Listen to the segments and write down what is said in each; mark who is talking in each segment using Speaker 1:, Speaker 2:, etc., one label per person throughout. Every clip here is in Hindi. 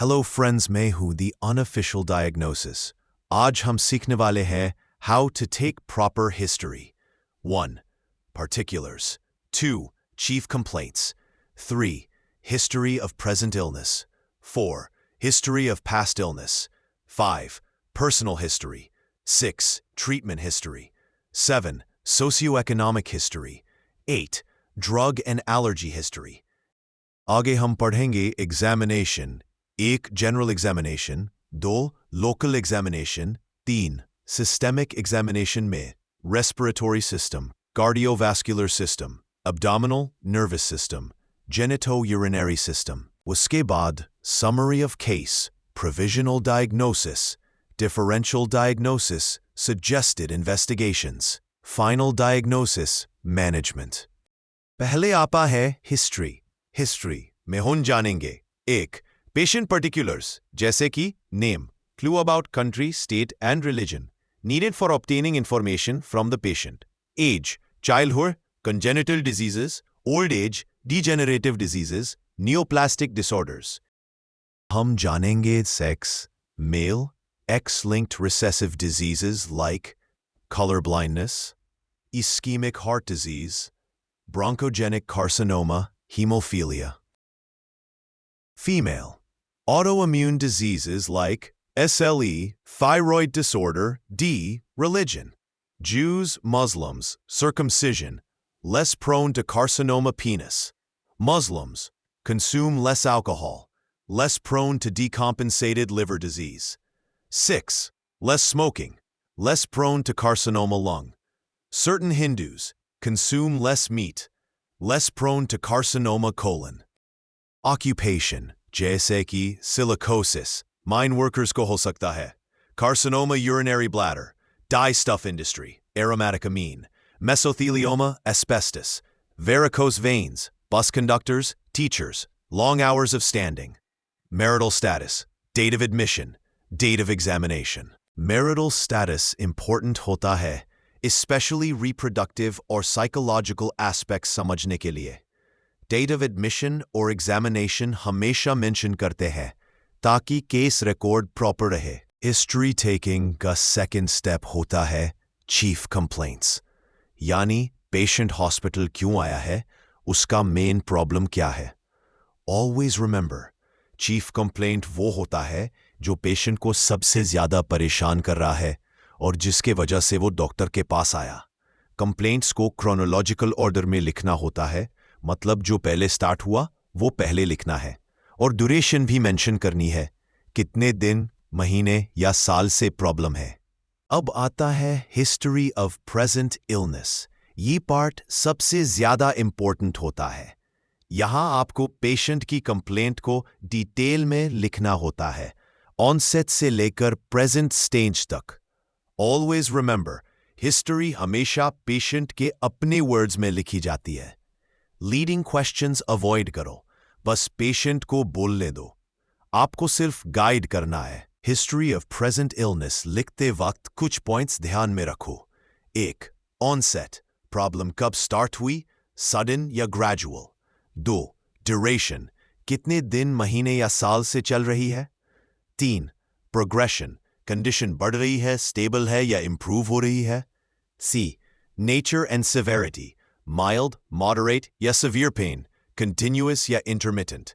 Speaker 1: हेलो फ्रेंड्स, मैं हूँ दी अनऑफिशियल डायग्नोसिस। आज हम सीखने वाले हैं how to take proper history. 1. Particulars. 2. Chief complaints. 3. History of present illness. 4. History of past illness. 5. Personal history. 6. Treatment history. 7. Socioeconomic history. 8. Drug and allergy history. आगे हम पढ़ेंगे examination. 1. General examination. 2. Local examination. 3. Systemic examination में respiratory system, cardiovascular system, abdominal nervous system, genitourinary system. उसके बाद summary of case, provisional diagnosis, differential diagnosis, suggested investigations, final diagnosis, management. पहले आता है हिस्ट्री। हिस्ट्री में हम जानेंगे 1. पेशेंट पर्टिकुलर्स, जैसे कि name, clue about country, state and religion, needed for obtaining information from the patient. Age, childhood, congenital diseases, old age, degenerative diseases, neoplastic disorders. हम जानेंगे sex, male, X-linked recessive diseases like color blindness, ischemic heart disease, bronchogenic carcinoma, hemophilia. Female, autoimmune diseases like SLE, thyroid disorder, D, religion. Jews, Muslims, circumcision, less prone to carcinoma penis. Muslims, consume less alcohol, less prone to decompensated liver disease. 6. Less smoking, less prone to carcinoma lung. Certain Hindus, consume less meat, less prone to carcinoma colon. Occupation, जैसे कि silicosis, mine workers को हो सकता है, carcinoma urinary bladder, dye stuff industry, aromatic amine, mesothelioma, asbestos, varicose veins, bus conductors, teachers, long hours of standing. Marital status, date of admission, date of examination. Marital status important होता है, especially reproductive or psychological aspects समझने के लिए. Date of admission और examination हमेशा मेंशन करते हैं ताकि केस रिकॉर्ड प्रॉपर रहे। हिस्ट्री टेकिंग का सेकंड स्टेप होता है चीफ कंप्लेंट्स, यानी पेशेंट हॉस्पिटल क्यों आया है, उसका मेन प्रॉब्लम क्या है। ऑलवेज रिमेंबर, चीफ कंप्लेंट वो होता है जो पेशेंट को सबसे ज्यादा परेशान कर रहा है और जिसके वजह से वो डॉक्टर के पास आया। कंप्लेंट्स को क्रोनोलॉजिकल ऑर्डर में लिखना होता है, मतलब जो पहले स्टार्ट हुआ वो पहले लिखना है, और ड्यूरेशन भी मेंशन करनी है, कितने दिन, महीने या साल से प्रॉब्लम है। अब आता है हिस्ट्री ऑफ प्रेजेंट इलनेस। ये पार्ट सबसे ज्यादा इंपॉर्टेंट होता है। यहां आपको पेशेंट की कंप्लेंट को डिटेल में लिखना होता है, ऑनसेट से लेकर प्रेजेंट स्टेज तक। ऑलवेज रिमेंबर, हिस्ट्री हमेशा पेशेंट के अपने वर्ड्स में लिखी जाती है। लीडिंग क्वेश्चंस अवॉइड करो, बस पेशेंट को बोलने दो, आपको सिर्फ गाइड करना है। हिस्ट्री ऑफ प्रेजेंट इलनेस लिखते वक्त कुछ पॉइंट्स ध्यान में रखो। 1. ऑनसेट, प्रॉब्लम कब स्टार्ट हुई, सडन या ग्रेजुअल। 2. ड्यूरेशन, कितने दिन, महीने या साल से चल रही है। 3. प्रोग्रेशन, कंडीशन बढ़ रही है, स्टेबल है या इंप्रूव हो रही है। C. Nature and severity, mild, moderate या severe पेन, कंटिन्यूअस या इंटरमिटेंट।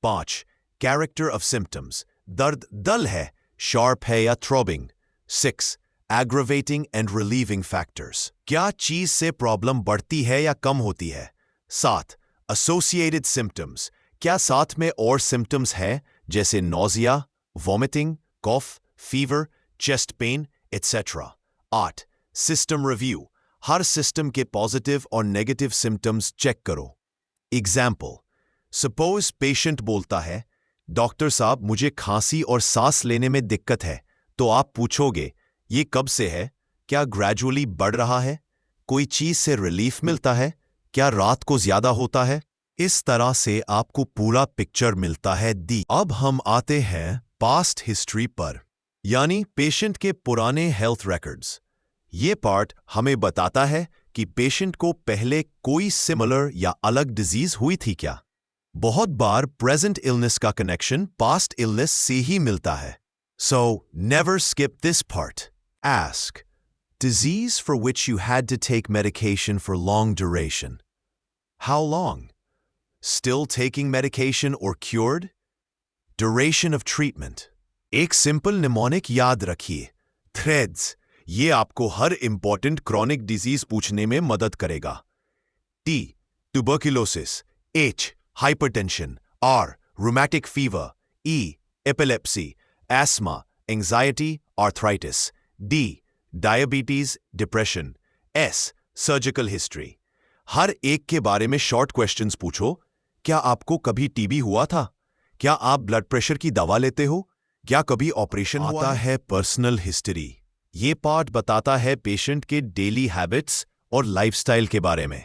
Speaker 1: 5. कैरेक्टर ऑफ सिम्टम्स, दर्द डल है, शार्प है या throbbing. 6. Aggravating and relieving factors, क्या चीज से प्रॉब्लम बढ़ती है या कम होती है। 7. एसोसिएटेड सिम्टम्स, क्या साथ में और सिम्टम्स है जैसे nausea, vomiting, cough, fever, chest pain etcetera. 8. System review, हर सिस्टम के पॉजिटिव और नेगेटिव सिम्टम्स चेक करो। एग्जाम्पल, सपोज पेशेंट बोलता है, डॉक्टर साहब मुझे खांसी और सांस लेने में दिक्कत है, तो आप पूछोगे ये कब से है, क्या ग्रेजुअली बढ़ रहा है, कोई चीज से रिलीफ मिलता है, क्या रात को ज्यादा होता है। इस तरह से आपको पूरा पिक्चर मिलता है। अब हम आते हैं पास्ट हिस्ट्री पर, यानी पेशेंट के पुराने हेल्थ रिकॉर्ड्स। ये पार्ट हमें बताता है कि पेशेंट को पहले कोई सिमिलर या अलग डिजीज हुई थी क्या। बहुत बार प्रेजेंट इलनेस का कनेक्शन पास्ट इलनेस से ही मिलता है. So, never skip this part. Ask, disease for which you had to take medication for long duration. How long? Still taking medication or cured? Duration of treatment. एक सिंपल निमोनिक याद रखिए. Threads. ये आपको हर इंपॉर्टेंट क्रॉनिक डिजीज पूछने में मदद करेगा. T. Tuberculosis. H. Hypertension. R. Rheumatic fever. E. Epilepsy. Asthma. Anxiety. Arthritis. D. Diabetes. Depression. S. Surgical history. हर एक के बारे में शॉर्ट क्वेश्चंस पूछो. क्या आपको कभी टीबी हुआ था? क्या आप ब्लड प्रेशर की दवा लेते हो? क्या कभी ऑपरेशन हुआ है? Personal history. ये पार्ट बताता है पेशेंट के डेली हैबिट्स और लाइफस्टाइल के बारे में.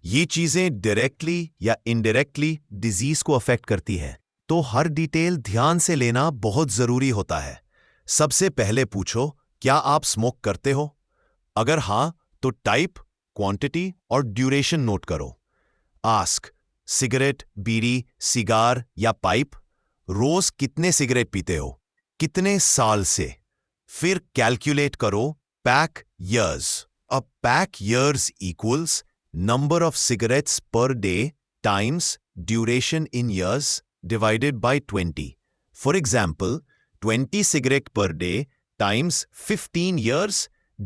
Speaker 1: ये चीजें डायरेक्टली या इनडायरेक्टली डिजीज को अफेक्ट करती है, तो हर डिटेल ध्यान से लेना बहुत जरूरी होता है. सबसे पहले पूछो, क्या आप स्मोक करते हो? अगर हां, तो टाइप, क्वांटिटी और ड्यूरेशन नोट करो. आस्क, सिगरेट, बीड़ी, सिगार या पाइप? रोज कितने सिगरेट पीते हो? कितने साल से? फिर कैलकुलेट करो pack years. A pack years equals number of cigarettes per day times duration in years divided by 20. For example, 20 cigarette per day times 15 years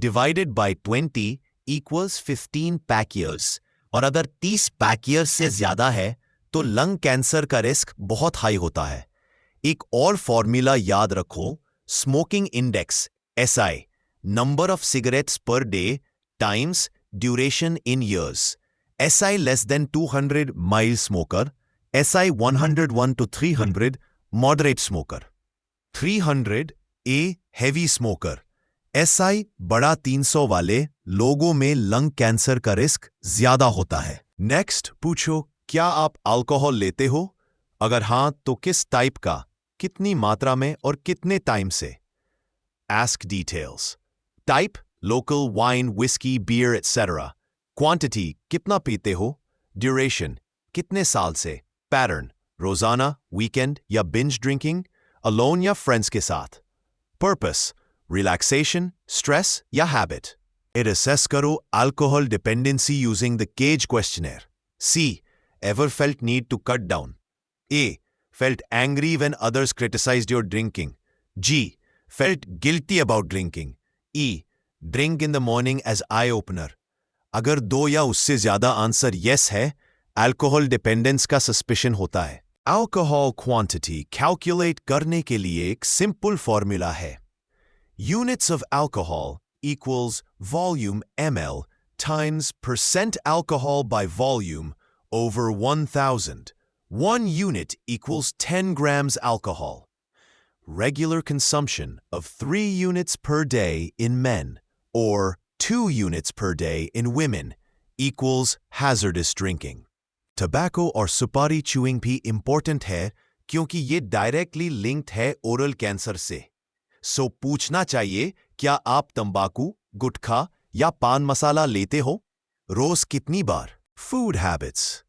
Speaker 1: divided by 20 equals 15 pack years. और अगर 30 पैक ईयर्स से ज्यादा है तो लंग कैंसर का रिस्क बहुत हाई होता है. एक और फॉर्मूला याद रखो, smoking index SI, number of cigarettes per day times duration in years. SI less than 200 mild smoker, SI 101 to 300 moderate smoker, 300 A heavy smoker. SI बड़ा 300 वाले लोगों में लंग कैंसर का रिस्क ज्यादा होता है. नेक्स्ट पूछो, क्या आप अल्कोहल लेते हो? अगर हां, तो किस टाइप का, कितनी मात्रा में और कितने टाइम से? Ask details. Type, local wine, whiskey, beer, etc. Quantity, कितना पीते हो? Duration, कितने साल से? Pattern, रोजाना, weekend या binge drinking, alone या friends के साथ? Purpose, relaxation, stress या habit? It assess करो alcohol dependency using the CAGE questionnaire. C. Ever felt need to cut down? A. Felt angry when others criticized your drinking. G. Felt guilty about drinking. E. Drink in the morning as eye opener. अगर 2 या उससे ज्यादा आंसर yes है, अल्कोहल डिपेंडेंस का सस्पिशन होता है. अल्कोहल क्वांटिटी कैलकुलेट करने के लिए एक सिंपल फॉर्मूला है. Units of alcohol equals volume ml times percent alcohol by volume over 1000. 1 unit equals 10 grams alcohol. Regular consumption of 3 units per day in men or 2 units per day in women equals hazardous drinking. Tobacco और सुपारी chewing भी important है क्योंकि ये directly linked है oral cancer से. So पूछना चाहिए, क्या आप तंबाकू, गुटखा या पान मसाला लेते हो? रोज कितनी बार? Food habits.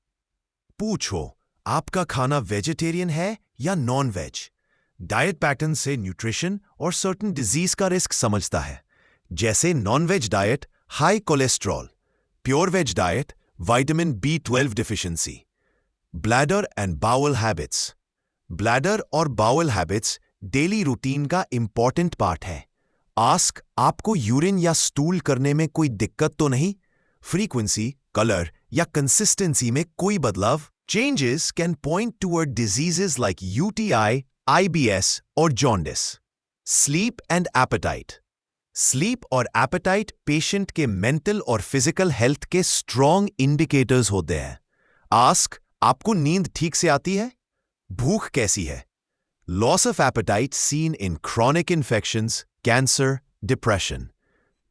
Speaker 1: पूछो, आपका खाना वेजिटेरियन है या नॉन वेज? डाइट पैटर्न से न्यूट्रिशन और सर्टेन डिजीज का रिस्क समझता है. जैसे non veg diet high cholesterol, pure veg diet vitamin B12 deficiency. Bladder and bowel habits. Bladder और बाउल हैबिट्स डेली रूटीन का इंपॉर्टेंट पार्ट है. आस्क, आपको यूरिन या स्टूल करने में कोई दिक्कत तो नहीं? फ्रीक्वेंसी, कलर या कंसिस्टेंसी में कोई बदलाव? Changes can point toward diseases like UTI, IBS or jaundice. Sleep and appetite. Sleep और appetite पेशेंट के मेंटल और फिजिकल हेल्थ के स्ट्रॉन्ग इंडिकेटर्स होते हैं. आस्क, आपको नींद ठीक से आती है? भूख कैसी है? Loss of appetite seen in chronic infections, cancer, depression.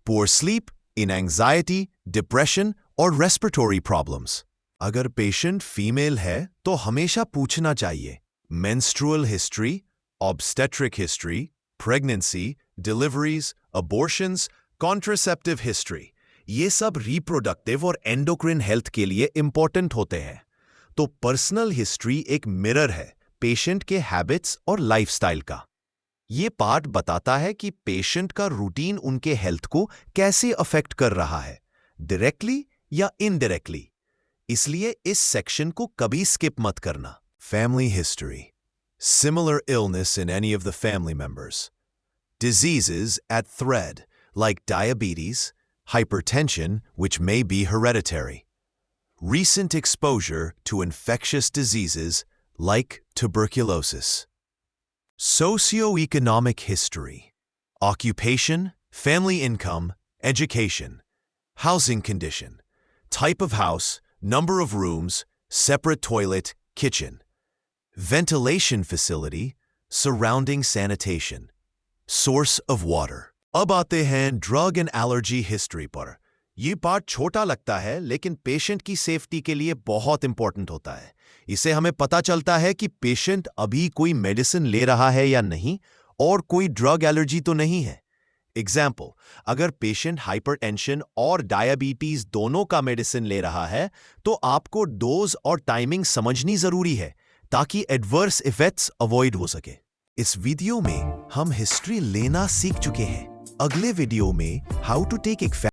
Speaker 1: Poor sleep in anxiety, depression or respiratory problems. अगर पेशेंट फीमेल है तो हमेशा पूछना चाहिए menstrual history, obstetric history, pregnancy, deliveries, abortions, contraceptive history. ये सब reproductive और endocrine health के लिए important होते हैं. तो पर्सनल हिस्ट्री एक मिरर है पेशेंट के हैबिट्स और लाइफस्टाइल का। ये पार्ट बताता है कि पेशेंट का रूटीन उनके हेल्थ को कैसे अफेक्ट कर रहा है, डायरेक्टली या इनडायरेक्टली। इसलिए इस सेक्शन को कभी स्किप मत करना। Family history, similar illness in any of the family members, diseases at thread like diabetes, hypertension, which may be hereditary, recent exposure to infectious diseases like tuberculosis. Socioeconomic history, occupation, family income, education, housing condition, type of house, number of rooms, separate toilet, kitchen, ventilation facility, surrounding sanitation, source of water. अब आते हैं ड्रग एंड एलर्जी हिस्ट्री पर। ये पार्ट छोटा लगता है लेकिन पेशेंट की सेफ्टी के लिए बहुत इंपॉर्टेंट होता है। इससे हमें पता चलता है कि पेशेंट अभी कोई मेडिसिन ले रहा है या नहीं और कोई ड्रग एलर्जी तो नहीं है। एग्जाम्पल, अगर पेशेंट हाइपरटेंशन और डायबिटीज दोनों का मेडिसिन ले रहा है तो आपको डोज और टाइमिंग समझनी जरूरी है ताकि एडवर्स इफेक्ट्स अवॉइड हो सके। इस वीडियो में हम हिस्ट्री लेना सीख चुके हैं। अगले वीडियो में हाउ टू टेक